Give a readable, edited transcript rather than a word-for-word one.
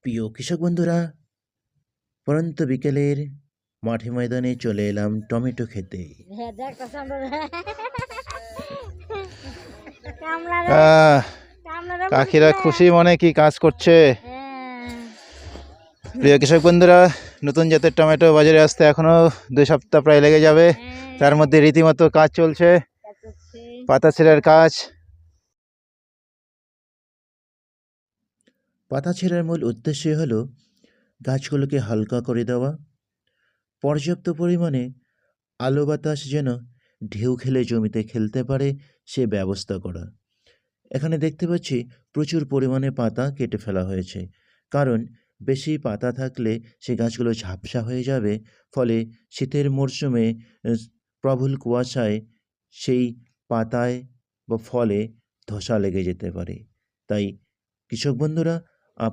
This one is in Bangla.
প্রিয় কৃষক বন্ধুরা, পড়ন্ত বিকেলের মাঠে ময়দানে চলে এলাম টমেটো খেতে। কাকিরা খুশি মনে কি কাজ করছে। প্রিয় কৃষক বন্ধুরা, নতুন জাতের টমেটো বাজারে আসতে এখনো 2 সপ্তাহ প্রায় লেগে যাবে। তার মধ্যে রীতিমতো কাজ চলছে, পাতা ছেঁড়ার কাজ। পাতা ছেঁড়ার মূল উদ্দেশ্য হলো গাছগুলোকে হালকা করে দেওয়া, পর্যাপ্ত পরিমাণে আলো বাতাস যেন ঢেউ খেলে জমিতে খেলতে পারে সে ব্যবস্থা করা। এখানে দেখতে পাচ্ছি প্রচুর পরিমাণে পাতা কেটে ফেলা হয়েছে, কারণ বেশি পাতা থাকলে সে গাছগুলো ঝাপসা হয়ে যাবে, ফলে শীতের মরশুমে প্রবল কুয়াশায় সেই পাতায় বা ফলে ধসা লেগে যেতে পারে। তাই কৃষক বন্ধুরা,